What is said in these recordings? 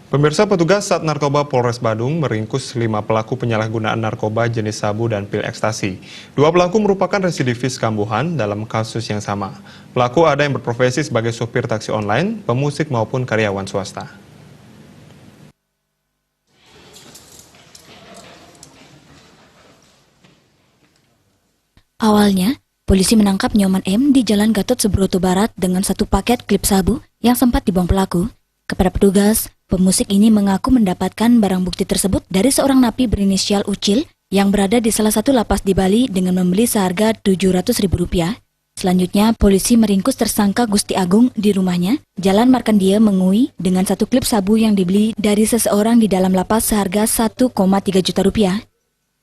Pemirsa, petugas Sat Narkoba Polres Badung meringkus 5 pelaku penyalahgunaan narkoba jenis sabu dan pil ekstasi. 2 pelaku merupakan residivis kambuhan dalam kasus yang sama. Pelaku ada yang berprofesi sebagai sopir taksi online, pemusik maupun karyawan swasta. Awalnya, polisi menangkap Nyoman M di Jalan Gatot Subroto Barat dengan 1 paket klip sabu yang sempat dibuang pelaku. Kepada petugas, pemusik ini mengaku mendapatkan barang bukti tersebut dari seorang napi berinisial Ucil yang berada di salah satu lapas di Bali dengan membeli seharga Rp700.000. Selanjutnya, polisi meringkus tersangka Gusti Agung di rumahnya, Jalan Markandia Mengui, dengan 1 klip sabu yang dibeli dari seseorang di dalam lapas seharga Rp1,3 juta.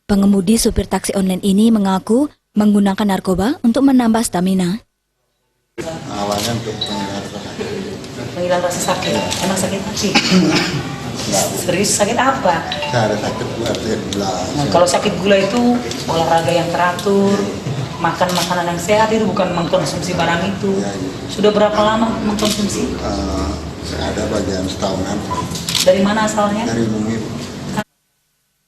Pengemudi supir taksi online ini mengaku menggunakan narkoba untuk menambah stamina. Awalnya untuk menghilang rasa sakit, emang sakit hati? Serius sakit apa? Saya ada sakit gula. Nah, kalau sakit gula itu olahraga yang teratur, makan makanan yang sehat, itu bukan mengkonsumsi barang itu. Sudah berapa lama mengkonsumsi? Ada bagian setahunan. Dari mana asalnya? Dari Bumi.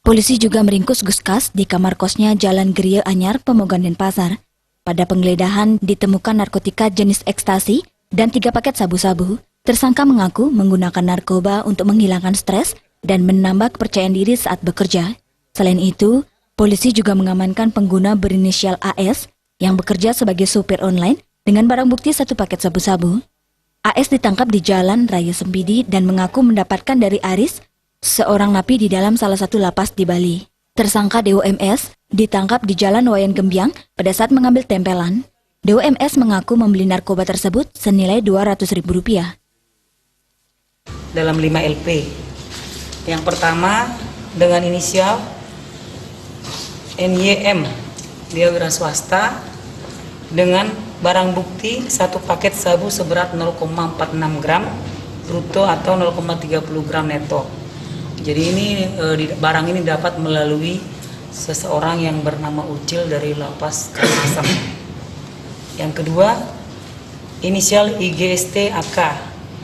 Polisi juga meringkus Guskas di kamar kosnya Jalan Geria Anyar, Pemogan Denpasar. Pada penggeledahan ditemukan narkotika jenis ekstasi dan 3 paket sabu-sabu. Tersangka mengaku menggunakan narkoba untuk menghilangkan stres dan menambah kepercayaan diri saat bekerja. Selain itu, polisi juga mengamankan pengguna berinisial AS yang bekerja sebagai supir online dengan barang bukti 1 paket sabu-sabu. AS ditangkap di Jalan Raya Sempidi dan mengaku mendapatkan dari Aris, seorang napi di dalam salah satu lapas di Bali. Tersangka DOMS ditangkap di Jalan Wayan Gembiang pada saat mengambil tempelan. DOMS mengaku membeli narkoba tersebut senilai Rp200.000. Dalam 5 LP. Yang pertama dengan inisial NYM, dia wira swasta, dengan barang bukti 1 paket sabu seberat 0,46 gram bruto atau 0,30 gram neto. Jadi ini barang ini dapat melalui seseorang yang bernama Ucil dari lapas Karangasem. Yang kedua, inisial IGST AK,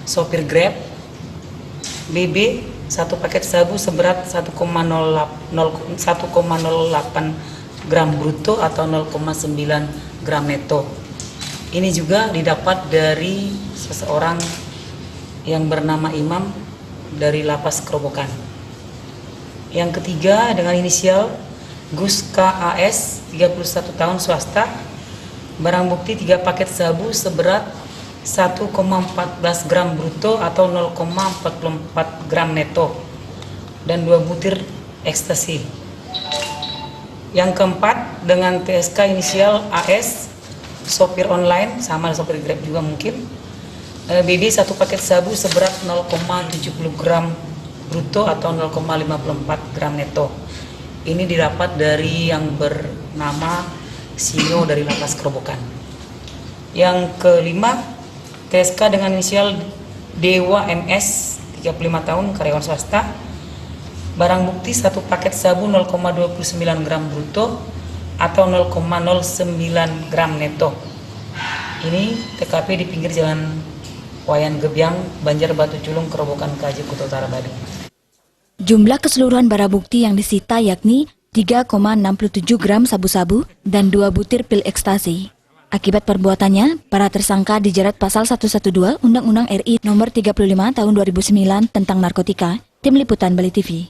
sopir Grab, BB 1 paket sabu seberat 1,08 gram bruto atau 0,9 gram neto. Ini juga didapat dari seseorang yang bernama Imam dari lapas Kerobokan. Yang ketiga dengan inisial Gus KAS 31 tahun swasta, barang bukti 3 paket sabu seberat 1,14 gram bruto atau 0,44 gram neto dan 2 butir ekstasi. Yang keempat dengan TSK inisial AS, sopir online, sama sopir Grab juga mungkin, BB 1 paket sabu seberat 0,70 gram bruto atau 0,54 gram neto. Ini didapat dari yang bernama Sino dari lapas Kerobokan. Yang kelima, TSK dengan inisial Dewa MS 35 tahun, karyawan swasta, barang bukti 1 paket sabu 0,29 gram bruto atau 0,09 gram neto. Ini TKP di pinggir Jalan Wayan Gebiang, Banjar Batu Culung, Kerobokan, KJ, Kuta Utara, Badung. Jumlah keseluruhan barang bukti yang disita yakni 3,67 gram sabu-sabu dan 2 butir pil ekstasi. Akibat perbuatannya, para tersangka dijerat pasal 112 Undang-Undang RI Nomor 35 Tahun 2009 tentang narkotika. Tim Liputan Bali TV.